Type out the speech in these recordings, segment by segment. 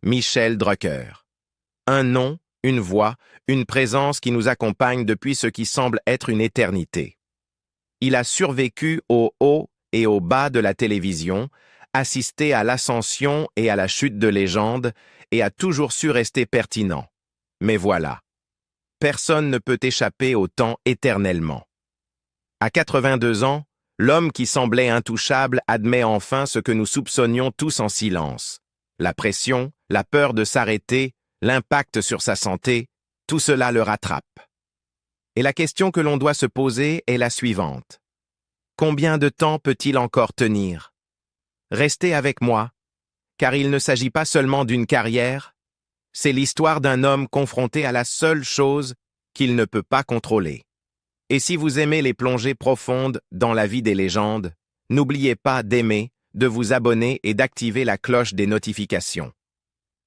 Michel Drucker. Un nom, une voix, une présence qui nous accompagne depuis ce qui semble être une éternité. Il a survécu au haut et au bas de la télévision, assisté à l'ascension et à la chute de légendes, et a toujours su rester pertinent. Mais voilà. Personne ne peut échapper au temps éternellement. À 82 ans, l'homme qui semblait intouchable admet enfin ce que nous soupçonnions tous en silence. La pression, la peur de s'arrêter, l'impact sur sa santé, tout cela le rattrape. Et la question que l'on doit se poser est la suivante. Combien de temps peut-il encore tenir? Restez avec moi, car il ne s'agit pas seulement d'une carrière, c'est l'histoire d'un homme confronté à la seule chose qu'il ne peut pas contrôler. Et si vous aimez les plongées profondes dans la vie des légendes, n'oubliez pas d'aimer, de vous abonner et d'activer la cloche des notifications.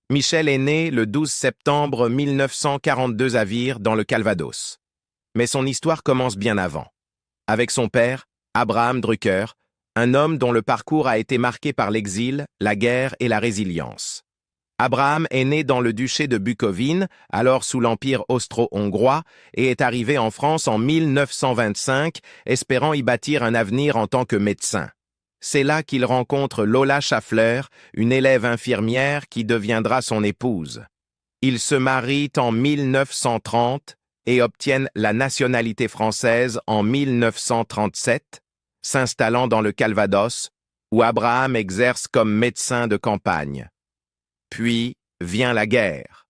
Michel est né le 12 septembre 1942 à Vire, dans le Calvados. Mais son histoire commence bien avant. Avec son père, Abraham Drucker, un homme dont le parcours a été marqué par l'exil, la guerre et la résilience. Abraham est né dans le duché de Bucovine, alors sous l'Empire austro-hongrois, et est arrivé en France en 1925, espérant y bâtir un avenir en tant que médecin. C'est là qu'il rencontre Lola Schaffler, une élève infirmière qui deviendra son épouse. Ils se marient en 1930 et obtiennent la nationalité française en 1937, s'installant dans le Calvados, où Abraham exerce comme médecin de campagne. Puis vient la guerre.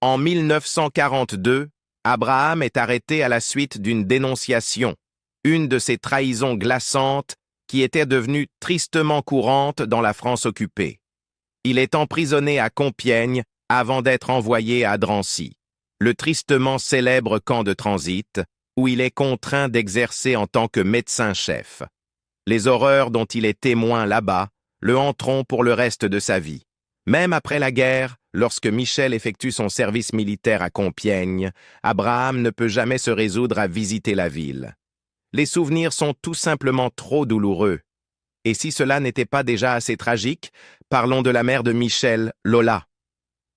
En 1942, Abraham est arrêté à la suite d'une dénonciation, une de ces trahisons glaçantes qui était devenue tristement courante dans la France occupée. Il est emprisonné à Compiègne avant d'être envoyé à Drancy, le tristement célèbre camp de transit, où il est contraint d'exercer en tant que médecin-chef. Les horreurs dont il est témoin là-bas le hanteront pour le reste de sa vie. Même après la guerre, lorsque Michel effectue son service militaire à Compiègne, Abraham ne peut jamais se résoudre à visiter la ville. Les souvenirs sont tout simplement trop douloureux. Et si cela n'était pas déjà assez tragique, parlons de la mère de Michel, Lola.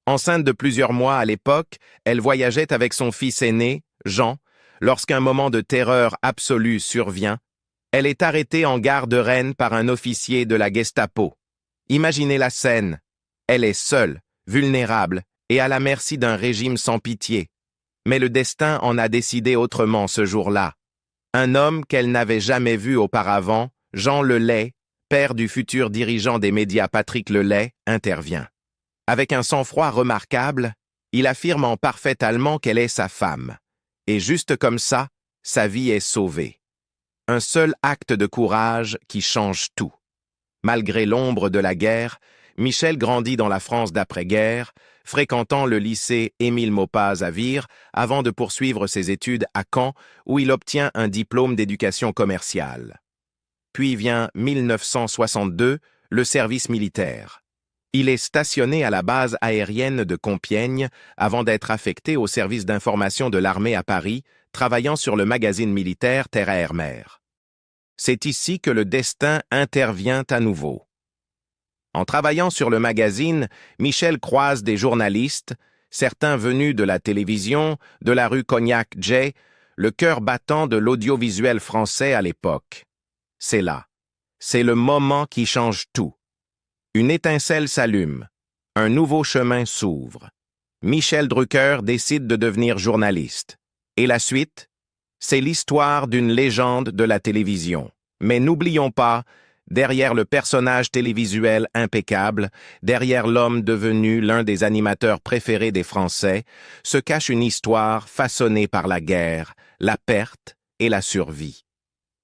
Enceinte de plusieurs mois à l'époque, elle voyageait avec son fils aîné, Jean. Lorsqu'un moment de terreur absolue survient, elle est arrêtée en gare de Rennes par un officier de la Gestapo. Imaginez la scène. Elle est seule, vulnérable et à la merci d'un régime sans pitié. Mais le destin en a décidé autrement ce jour-là. Un homme qu'elle n'avait jamais vu auparavant, Jean Lelay, père du futur dirigeant des médias Patrick Lelay, intervient. Avec un sang-froid remarquable, il affirme en parfait allemand qu'elle est sa femme. Et juste comme ça, sa vie est sauvée. Un seul acte de courage qui change tout. Malgré l'ombre de la guerre, Michel grandit dans la France d'après-guerre, fréquentant le lycée Émile Maupaz à Vire avant de poursuivre ses études à Caen où il obtient un diplôme d'éducation commerciale. Puis vient 1962, le service militaire. Il est stationné à la base aérienne de Compiègne avant d'être affecté au service d'information de l'armée à Paris, travaillant sur le magazine militaire Terre-Air-Mer. C'est ici que le destin intervient à nouveau. En travaillant sur le magazine, Michel croise des journalistes, certains venus de la télévision, de la rue Cognac-Jay, le cœur battant de l'audiovisuel français à l'époque. C'est là. C'est le moment qui change tout. Une étincelle s'allume. Un nouveau chemin s'ouvre. Michel Drucker décide de devenir journaliste. Et la suite? C'est l'histoire d'une légende de la télévision. Mais n'oublions pas, derrière le personnage télévisuel impeccable, derrière l'homme devenu l'un des animateurs préférés des Français, se cache une histoire façonnée par la guerre, la perte et la survie.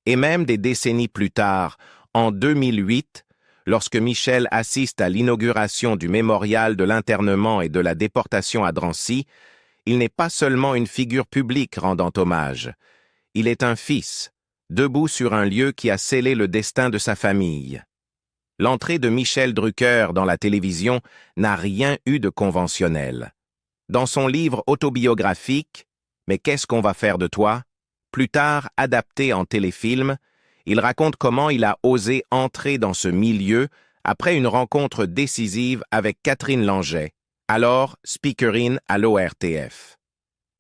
Et même des décennies plus tard, en 2008, lorsque Michel assiste à l'inauguration du mémorial de l'internement et de la déportation à Drancy, il n'est pas seulement une figure publique rendant hommage, il est un fils, debout sur un lieu qui a scellé le destin de sa famille. L'entrée de Michel Drucker dans la télévision n'a rien eu de conventionnel. Dans son livre autobiographique « Mais qu'est-ce qu'on va faire de toi ?», plus tard adapté en téléfilm, il raconte comment il a osé entrer dans ce milieu après une rencontre décisive avec Catherine Langeais, alors speakerine à l'ORTF.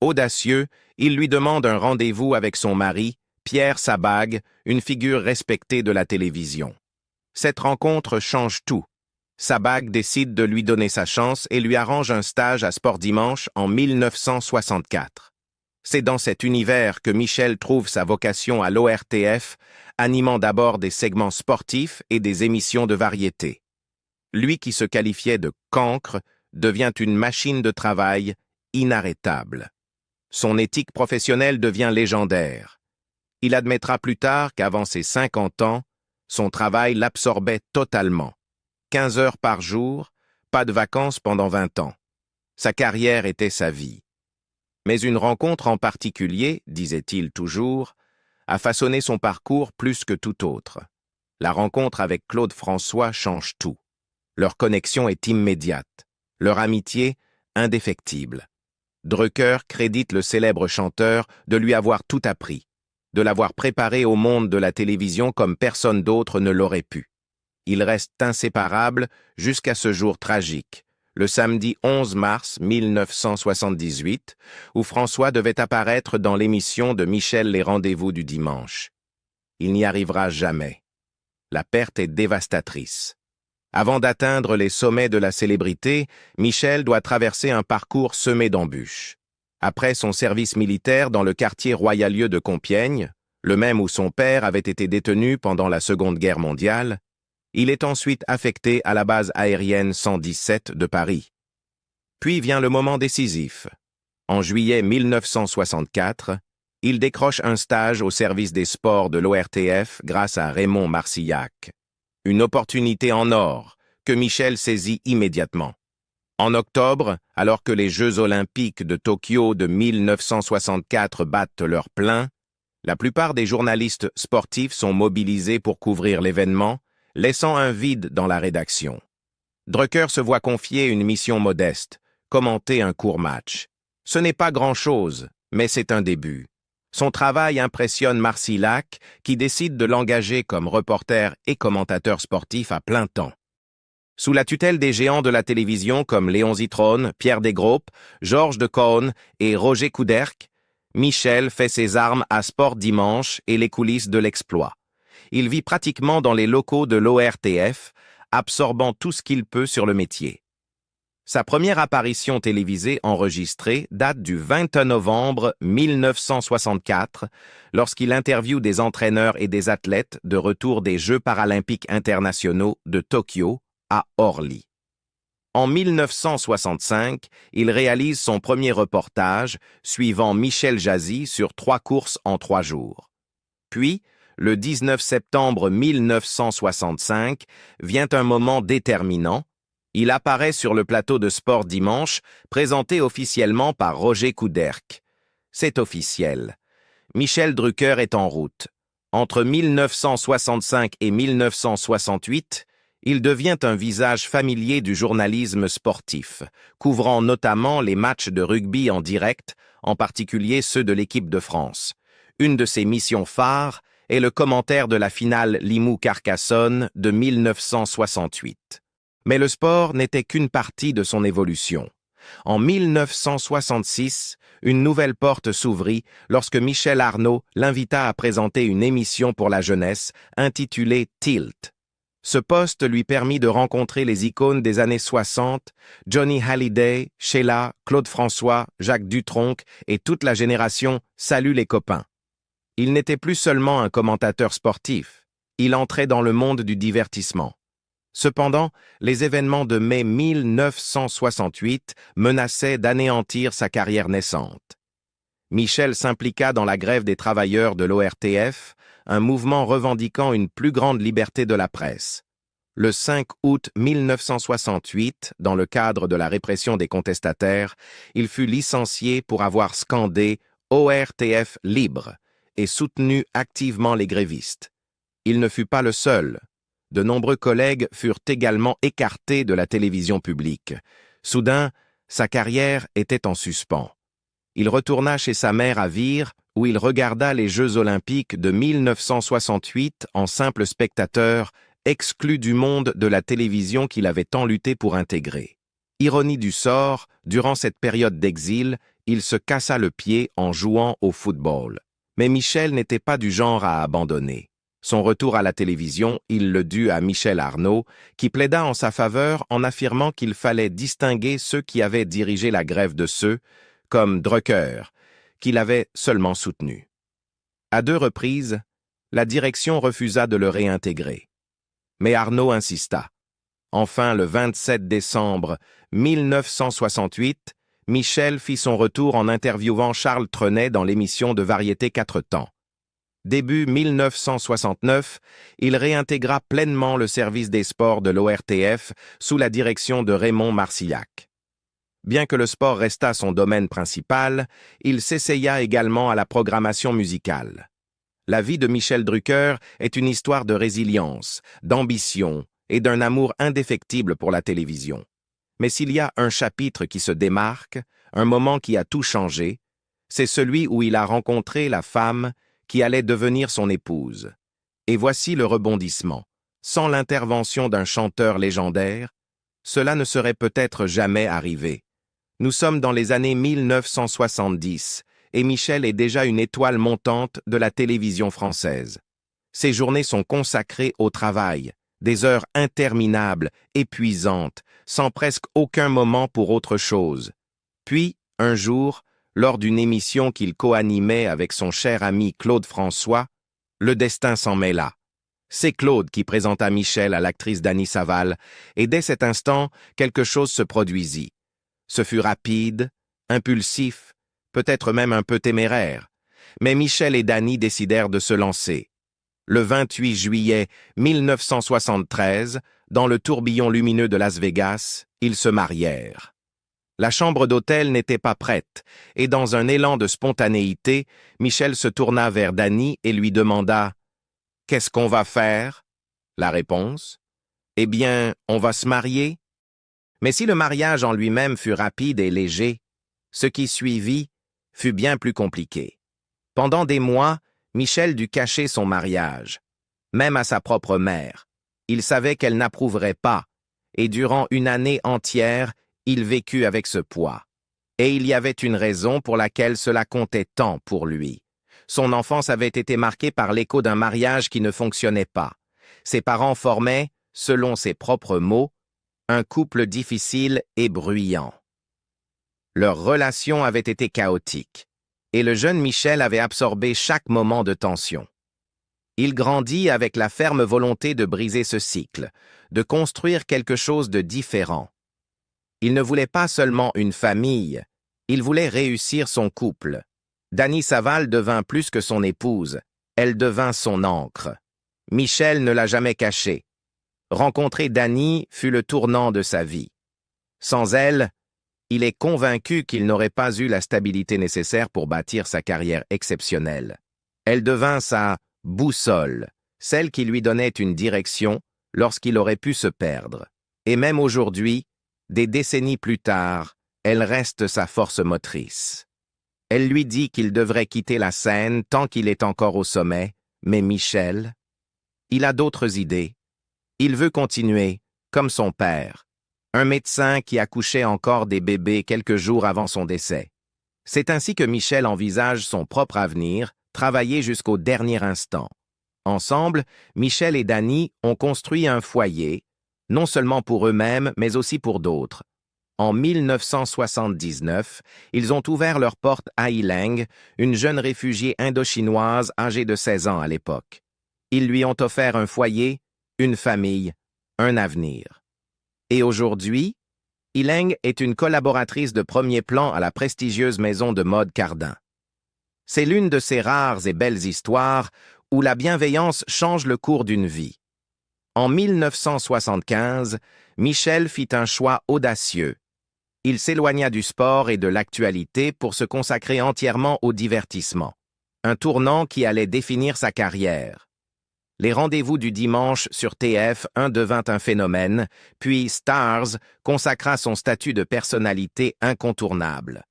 Audacieux, il lui demande un rendez-vous avec son mari, Pierre Sabag, une figure respectée de la télévision. Cette rencontre change tout. Sabag décide de lui donner sa chance et lui arrange un stage à Sport Dimanche en 1964. C'est dans cet univers que Michel trouve sa vocation à l'ORTF, animant d'abord des segments sportifs et des émissions de variété. Lui qui se qualifiait de cancre devient une machine de travail inarrêtable. Son éthique professionnelle devient légendaire. Il admettra plus tard qu'avant ses 50 ans, son travail l'absorbait totalement. 15 heures par jour, pas de vacances pendant 20 ans. Sa carrière était sa vie. Mais une rencontre en particulier, disait-il toujours, a façonné son parcours plus que tout autre. La rencontre avec Claude François change tout. Leur connexion est immédiate, leur amitié indéfectible. Drucker crédite le célèbre chanteur de lui avoir tout appris, de l'avoir préparé au monde de la télévision comme personne d'autre ne l'aurait pu. Ils restent inséparables jusqu'à ce jour tragique, le samedi 11 mars 1978, où François devait apparaître dans l'émission de Michel Les Rendez-vous du dimanche. Il n'y arrivera jamais. La perte est dévastatrice. Avant d'atteindre les sommets de la célébrité, Michel doit traverser un parcours semé d'embûches. Après son service militaire dans le quartier royalieux de Compiègne, le même où son père avait été détenu pendant la Seconde Guerre mondiale, il est ensuite affecté à la base aérienne 117 de Paris. Puis vient le moment décisif. En juillet 1964, il décroche un stage au service des sports de l'ORTF grâce à Raymond Marcillac. Une opportunité en or que Michel saisit immédiatement. En octobre, alors que les Jeux olympiques de Tokyo de 1964 battent leur plein, la plupart des journalistes sportifs sont mobilisés pour couvrir l'événement, laissant un vide dans la rédaction. Drucker se voit confier une mission modeste, commenter un court match. Ce n'est pas grand-chose, mais c'est un début. Son travail impressionne Marcillac, qui décide de l'engager comme reporter et commentateur sportif à plein temps. Sous la tutelle des géants de la télévision comme Léon Zitrone, Pierre Desgroupes, Georges de Caunes et Roger Couderc, Michel fait ses armes à Sport Dimanche et les coulisses de l'exploit. Il vit pratiquement dans les locaux de l'ORTF, absorbant tout ce qu'il peut sur le métier. Sa première apparition télévisée enregistrée date du 21 novembre 1964, lorsqu'il interviewe des entraîneurs et des athlètes de retour des Jeux paralympiques internationaux de Tokyo à Orly. En 1965, il réalise son premier reportage, suivant Michel Jazy sur 3 courses en 3 jours. Puis, le 19 septembre 1965, vient un moment déterminant. Il apparaît sur le plateau de Sport Dimanche, présenté officiellement par Roger Couderc. C'est officiel. Michel Drucker est en route. Entre 1965 et 1968, il devient un visage familier du journalisme sportif, couvrant notamment les matchs de rugby en direct, en particulier ceux de l'équipe de France. Une de ses missions phares est le commentaire de la finale Limoux-Carcassonne de 1968. Mais le sport n'était qu'une partie de son évolution. En 1966, une nouvelle porte s'ouvrit lorsque Michel Arnaud l'invita à présenter une émission pour la jeunesse intitulée Tilt. Ce poste lui permit de rencontrer les icônes des années 60, Johnny Hallyday, Sheila, Claude François, Jacques Dutronc et toute la génération « Salut les copains ». Il n'était plus seulement un commentateur sportif, il entrait dans le monde du divertissement. Cependant, les événements de mai 1968 menaçaient d'anéantir sa carrière naissante. Michel s'impliqua dans la grève des travailleurs de l'ORTF, un mouvement revendiquant une plus grande liberté de la presse. Le 5 août 1968, dans le cadre de la répression des contestataires, il fut licencié pour avoir scandé « ORTF libre » et soutenu activement les grévistes. Il ne fut pas le seul. De nombreux collègues furent également écartés de la télévision publique. Soudain, sa carrière était en suspens. Il retourna chez sa mère à Vire, où il regarda les Jeux olympiques de 1968 en simple spectateur, exclu du monde de la télévision qu'il avait tant lutté pour intégrer. Ironie du sort, durant cette période d'exil, il se cassa le pied en jouant au football. Mais Michel n'était pas du genre à abandonner. Son retour à la télévision, il le dut à Michel Arnaud, qui plaida en sa faveur en affirmant qu'il fallait distinguer ceux qui avaient dirigé la grève de ceux, comme Drucker, qu'il avait seulement soutenu. À 2 reprises, la direction refusa de le réintégrer. Mais Arnaud insista. Enfin, le 27 décembre 1968, Michel fit son retour en interviewant Charles Trenet dans l'émission de variété 4 temps. Début 1969, il réintégra pleinement le service des sports de l'ORTF sous la direction de Raymond Marcillac. Bien que le sport restât son domaine principal, il s'essaya également à la programmation musicale. La vie de Michel Drucker est une histoire de résilience, d'ambition et d'un amour indéfectible pour la télévision. Mais s'il y a un chapitre qui se démarque, un moment qui a tout changé, c'est celui où il a rencontré la femme qui allait devenir son épouse. Et voici le rebondissement. Sans l'intervention d'un chanteur légendaire, cela ne serait peut-être jamais arrivé. Nous sommes dans les années 1970, et Michel est déjà une étoile montante de la télévision française. Ses journées sont consacrées au travail, des heures interminables, épuisantes, sans presque aucun moment pour autre chose. Puis, un jour, lors d'une émission qu'il co-animait avec son cher ami Claude François, le destin s'en mêla. C'est Claude qui présenta Michel à l'actrice Dany Saval, et dès cet instant, quelque chose se produisit. Ce fut rapide, impulsif, peut-être même un peu téméraire, mais Michel et Dany décidèrent de se lancer. Le 28 juillet 1973, dans le tourbillon lumineux de Las Vegas, ils se marièrent. La chambre d'hôtel n'était pas prête, et dans un élan de spontanéité, Michel se tourna vers Dany et lui demanda « Qu'est-ce qu'on va faire ?» La réponse « Eh bien, on va se marier ?» Mais si le mariage en lui-même fut rapide et léger, ce qui suivit fut bien plus compliqué. Pendant des mois, Michel dut cacher son mariage, même à sa propre mère. Il savait qu'elle n'approuverait pas, et durant une année entière, il vécut avec ce poids. Et il y avait une raison pour laquelle cela comptait tant pour lui. Son enfance avait été marquée par l'écho d'un mariage qui ne fonctionnait pas. Ses parents formaient, selon ses propres mots, un couple difficile et bruyant. Leur relation avait été chaotique, et le jeune Michel avait absorbé chaque moment de tension. Il grandit avec la ferme volonté de briser ce cycle, de construire quelque chose de différent. Il ne voulait pas seulement une famille, il voulait réussir son couple. Dany Saval devint plus que son épouse, elle devint son ancre. Michel ne l'a jamais caché. Rencontrer Dany fut le tournant de sa vie. Sans elle, il est convaincu qu'il n'aurait pas eu la stabilité nécessaire pour bâtir sa carrière exceptionnelle. Elle devint sa boussole, celle qui lui donnait une direction lorsqu'il aurait pu se perdre. Et même aujourd'hui, des décennies plus tard, elle reste sa force motrice. Elle lui dit qu'il devrait quitter la scène tant qu'il est encore au sommet, mais Michel, il a d'autres idées. Il veut continuer, comme son père, un médecin qui accouchait encore des bébés quelques jours avant son décès. C'est ainsi que Michel envisage son propre avenir, travailler jusqu'au dernier instant. Ensemble, Michel et Dany ont construit un foyer, non seulement pour eux-mêmes, mais aussi pour d'autres. En 1979, ils ont ouvert leurs portes à Ileng, une jeune réfugiée indochinoise âgée de 16 ans à l'époque. Ils lui ont offert un foyer, une famille, un avenir. Et aujourd'hui, Ileng est une collaboratrice de premier plan à la prestigieuse maison de mode Cardin. C'est l'une de ces rares et belles histoires où la bienveillance change le cours d'une vie. En 1975, Michel fit un choix audacieux. Il s'éloigna du sport et de l'actualité pour se consacrer entièrement au divertissement. Un tournant qui allait définir sa carrière. Les rendez-vous du dimanche sur TF1 devint un phénomène, puis Stars consacra son statut de personnalité incontournable.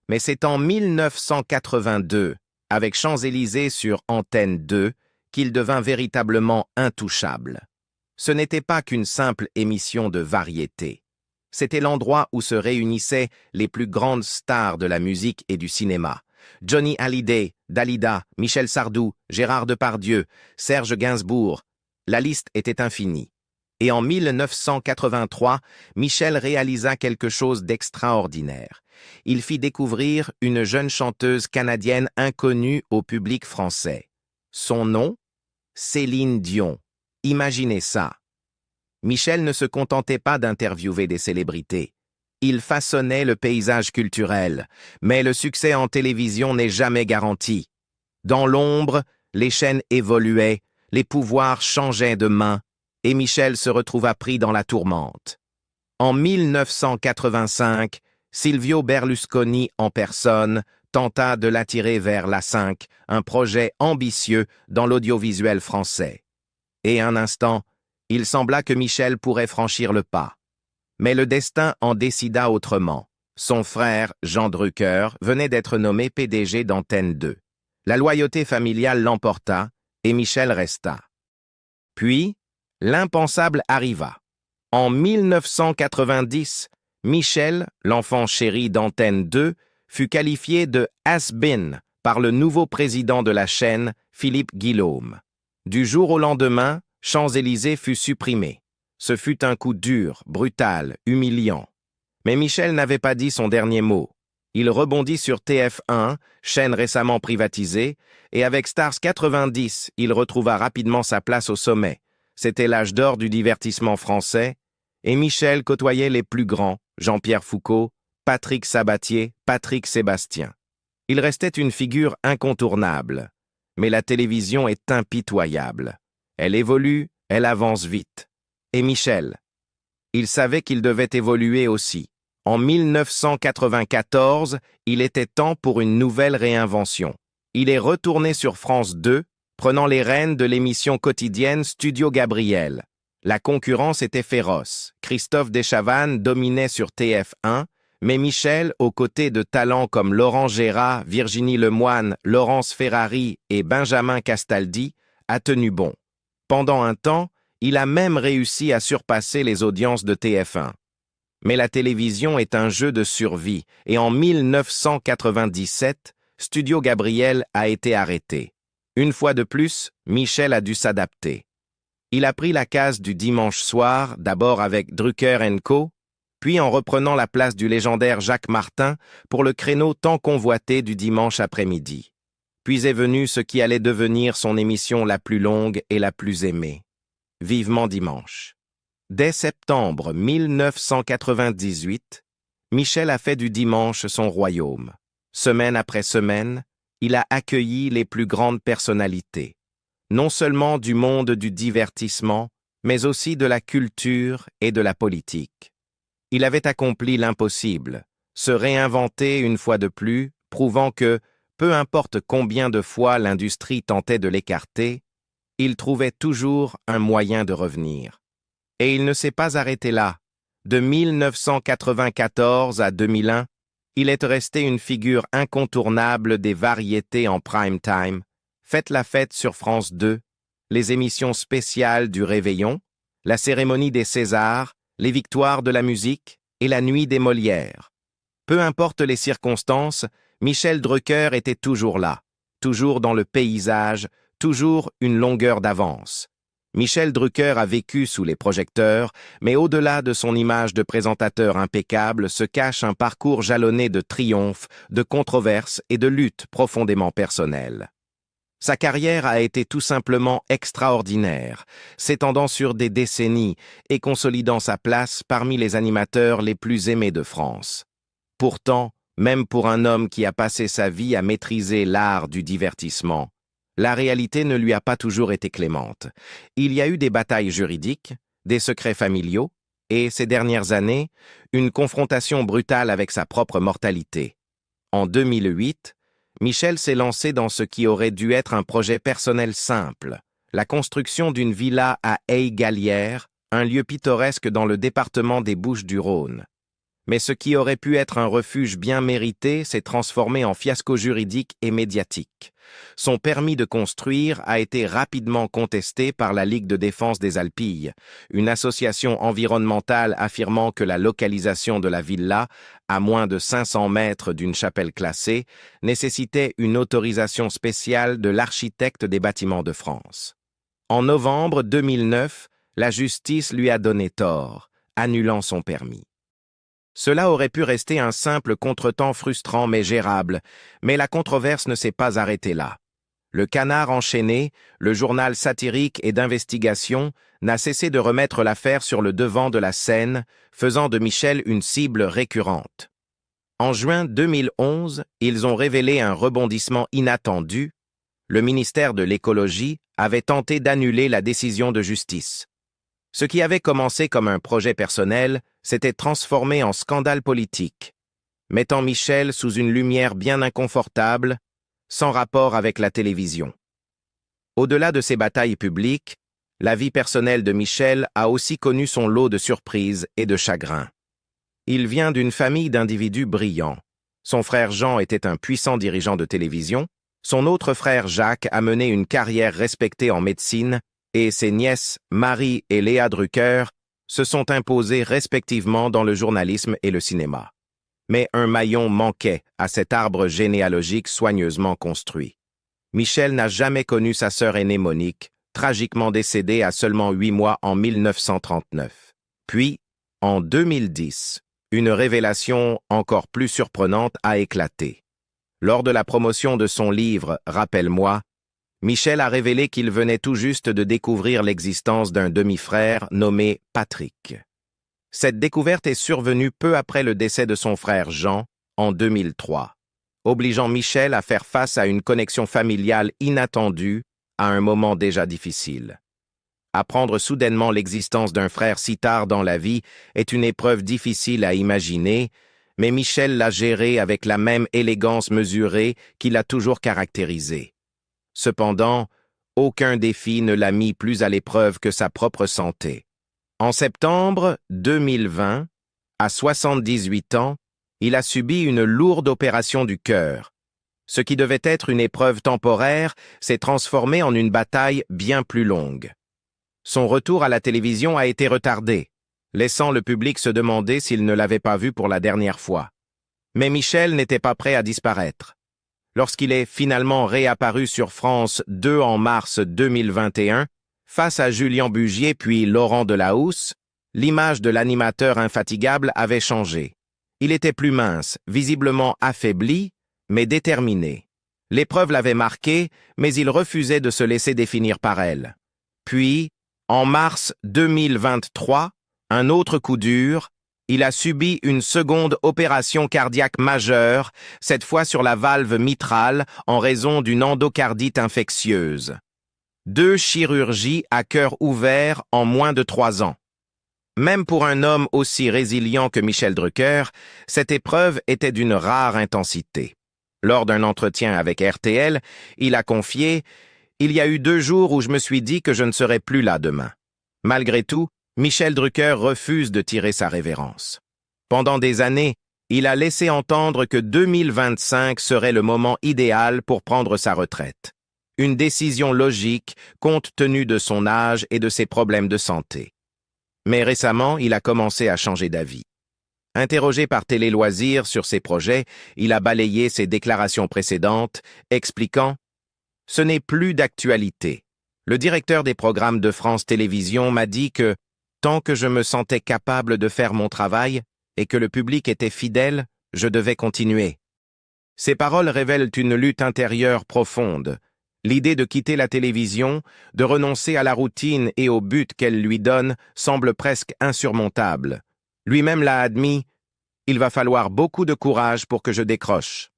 Mais c'est en 1982, avec Champs-Élysées sur Antenne 2, qu'il devint véritablement intouchable. Ce n'était pas qu'une simple émission de variété. C'était l'endroit où se réunissaient les plus grandes stars de la musique et du cinéma. Johnny Hallyday, Dalida, Michel Sardou, Gérard Depardieu, Serge Gainsbourg. La liste était infinie. Et en 1983, Michel réalisa quelque chose d'extraordinaire. Il fit découvrir une jeune chanteuse canadienne inconnue au public français. Son nom? Céline Dion. Imaginez ça. Michel ne se contentait pas d'interviewer des célébrités. Il façonnait le paysage culturel, mais le succès en télévision n'est jamais garanti. Dans l'ombre, les chaînes évoluaient, les pouvoirs changeaient de main, et Michel se retrouva pris dans la tourmente. En 1985, Silvio Berlusconi en personne tenta de l'attirer vers l'A5, un projet ambitieux dans l'audiovisuel français. Et un instant, il sembla que Michel pourrait franchir le pas. Mais le destin en décida autrement. Son frère, Jean Drucker, venait d'être nommé PDG d'Antenne 2. La loyauté familiale l'emporta et Michel resta. Puis, l'impensable arriva. En 1990, Michel, l'enfant chéri d'Antenne 2, fut qualifié de « has-been » par le nouveau président de la chaîne, Philippe Guillaume. Du jour au lendemain, Champs-Élysées fut supprimé. Ce fut un coup dur, brutal, humiliant. Mais Michel n'avait pas dit son dernier mot. Il rebondit sur TF1, chaîne récemment privatisée, et avec Stars 90, il retrouva rapidement sa place au sommet. C'était l'âge d'or du divertissement français, et Michel côtoyait les plus grands, Jean-Pierre Foucault, Patrick Sabatier, Patrick Sébastien. Il restait une figure incontournable. Mais la télévision est impitoyable. Elle évolue, elle avance vite. Et Michel, il savait qu'il devait évoluer aussi. En 1994, il était temps pour une nouvelle réinvention. Il est retourné sur France 2, prenant les rênes de l'émission quotidienne Studio Gabriel. La concurrence était féroce. Christophe Deschavannes dominait sur TF1, mais Michel, aux côtés de talents comme Laurent Gérard, Virginie Lemoine, Laurence Ferrari et Benjamin Castaldi, a tenu bon. Pendant un temps, il a même réussi à surpasser les audiences de TF1. Mais la télévision est un jeu de survie, et en 1997, Studio Gabriel a été arrêté. Une fois de plus, Michel a dû s'adapter. Il a pris la case du dimanche soir, d'abord avec Drucker & Co., puis en reprenant la place du légendaire Jacques Martin pour le créneau tant convoité du dimanche après-midi. Puis est venu ce qui allait devenir son émission la plus longue et la plus aimée. Vivement dimanche. Dès septembre 1998, Michel a fait du dimanche son royaume. Semaine après semaine, il a accueilli les plus grandes personnalités, non seulement du monde du divertissement, mais aussi de la culture et de la politique. Il avait accompli l'impossible, se réinventer une fois de plus, prouvant que, peu importe combien de fois l'industrie tentait de l'écarter, il trouvait toujours un moyen de revenir. Et il ne s'est pas arrêté là. De 1994 à 2001, il est resté une figure incontournable des variétés en prime time, Faites la fête sur France 2, les émissions spéciales du Réveillon, la cérémonie des Césars, les victoires de la musique et la nuit des Molières. Peu importe les circonstances, Michel Drucker était toujours là, toujours dans le paysage, toujours une longueur d'avance. Michel Drucker a vécu sous les projecteurs, mais au-delà de son image de présentateur impeccable se cache un parcours jalonné de triomphes, de controverses et de luttes profondément personnelles. Sa carrière a été tout simplement extraordinaire, s'étendant sur des décennies et consolidant sa place parmi les animateurs les plus aimés de France. Pourtant, même pour un homme qui a passé sa vie à maîtriser l'art du divertissement, la réalité ne lui a pas toujours été clémente. Il y a eu des batailles juridiques, des secrets familiaux, et, ces dernières années, une confrontation brutale avec sa propre mortalité. En 2008, Michel s'est lancé dans ce qui aurait dû être un projet personnel simple, la construction d'une villa à Hey-Gallière, un lieu pittoresque dans le département des Bouches-du-Rhône. Mais ce qui aurait pu être un refuge bien mérité s'est transformé en fiasco juridique et médiatique. Son permis de construire a été rapidement contesté par la Ligue de défense des Alpilles, une association environnementale affirmant que la localisation de la villa, à moins de 500 mètres d'une chapelle classée, nécessitait une autorisation spéciale de l'architecte des bâtiments de France. En novembre 2009, la justice lui a donné tort, annulant son permis. Cela aurait pu rester un simple contretemps frustrant mais gérable, mais la controverse ne s'est pas arrêtée là. Le Canard enchaîné, le journal satirique et d'investigation, n'a cessé de remettre l'affaire sur le devant de la scène, faisant de Michel une cible récurrente. En juin 2011, ils ont révélé un rebondissement inattendu. Le ministère de l'Écologie avait tenté d'annuler la décision de justice. Ce qui avait commencé comme un projet personnel s'était transformé en scandale politique, mettant Michel sous une lumière bien inconfortable, sans rapport avec la télévision. Au-delà de ces batailles publiques, la vie personnelle de Michel a aussi connu son lot de surprises et de chagrins. Il vient d'une famille d'individus brillants. Son frère Jean était un puissant dirigeant de télévision, son autre frère Jacques a mené une carrière respectée en médecine, et ses nièces, Marie et Léa Drucker, se sont imposées respectivement dans le journalisme et le cinéma. Mais un maillon manquait à cet arbre généalogique soigneusement construit. Michel n'a jamais connu sa sœur aînée Monique, tragiquement décédée à seulement 8 mois en 1939. Puis, en 2010, une révélation encore plus surprenante a éclaté. Lors de la promotion de son livre « Rappelle-moi », Michel a révélé qu'il venait tout juste de découvrir l'existence d'un demi-frère nommé Patrick. Cette découverte est survenue peu après le décès de son frère Jean, en 2003, obligeant Michel à faire face à une connexion familiale inattendue à un moment déjà difficile. Apprendre soudainement l'existence d'un frère si tard dans la vie est une épreuve difficile à imaginer, mais Michel l'a gérée avec la même élégance mesurée qui l'a toujours caractérisé. Cependant, aucun défi ne l'a mis plus à l'épreuve que sa propre santé. En septembre 2020, à 78 ans, il a subi une lourde opération du cœur. Ce qui devait être une épreuve temporaire s'est transformé en une bataille bien plus longue. Son retour à la télévision a été retardé, laissant le public se demander s'il ne l'avait pas vu pour la dernière fois. Mais Michel n'était pas prêt à disparaître. Lorsqu'il est finalement réapparu sur France 2 en mars 2021, face à Julien Bugier puis Laurent Delahousse, l'image de l'animateur infatigable avait changé. Il était plus mince, visiblement affaibli, mais déterminé. L'épreuve l'avait marqué, mais il refusait de se laisser définir par elle. Puis, en mars 2023, un autre coup dur, il a subi une seconde opération cardiaque majeure, cette fois sur la valve mitrale en raison d'une endocardite infectieuse. 2 chirurgies à cœur ouvert en moins de 3 ans. Même pour un homme aussi résilient que Michel Drucker, cette épreuve était d'une rare intensité. Lors d'un entretien avec RTL, il a confié « Il y a eu 2 jours où je me suis dit que je ne serais plus là demain. » Malgré tout, Michel Drucker refuse de tirer sa révérence. Pendant des années, il a laissé entendre que 2025 serait le moment idéal pour prendre sa retraite. Une décision logique compte tenu de son âge et de ses problèmes de santé. Mais récemment, il a commencé à changer d'avis. Interrogé par Télé Loisirs sur ses projets, il a balayé ses déclarations précédentes, expliquant « Ce n'est plus d'actualité. Le directeur des programmes de France Télévisions m'a dit que, tant que je me sentais capable de faire mon travail et que le public était fidèle, je devais continuer. » Ces paroles révèlent une lutte intérieure profonde. L'idée de quitter la télévision, de renoncer à la routine et au but qu'elle lui donne, semble presque insurmontable. Lui-même l'a admis, « Il va falloir beaucoup de courage pour que je décroche. »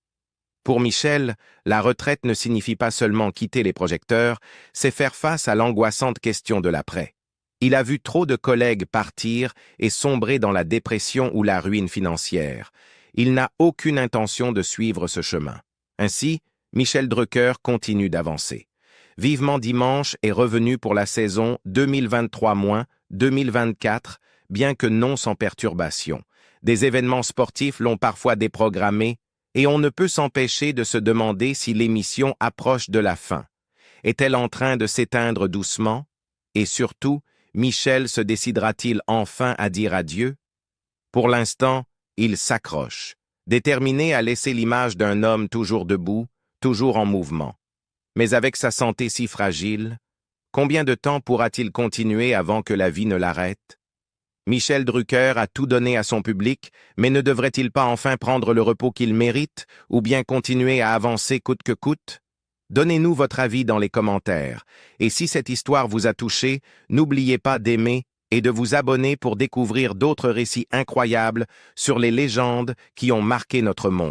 Pour Michel, la retraite ne signifie pas seulement quitter les projecteurs, c'est faire face à l'angoissante question de l'après. Il a vu trop de collègues partir et sombrer dans la dépression ou la ruine financière. Il n'a aucune intention de suivre ce chemin. Ainsi, Michel Drucker continue d'avancer. Vivement Dimanche est revenu pour la saison 2023-2024, bien que non sans perturbation. Des événements sportifs l'ont parfois déprogrammé, et on ne peut s'empêcher de se demander si l'émission approche de la fin. Est-elle en train de s'éteindre doucement? Et surtout, Michel se décidera-t-il enfin à dire adieu? Pour l'instant, il s'accroche, déterminé à laisser l'image d'un homme toujours debout, toujours en mouvement. Mais avec sa santé si fragile, combien de temps pourra-t-il continuer avant que la vie ne l'arrête? Michel Drucker a tout donné à son public, mais ne devrait-il pas enfin prendre le repos qu'il mérite, ou bien continuer à avancer coûte que coûte? Donnez-nous votre avis dans les commentaires, et si cette histoire vous a touché, n'oubliez pas d'aimer et de vous abonner pour découvrir d'autres récits incroyables sur les légendes qui ont marqué notre monde.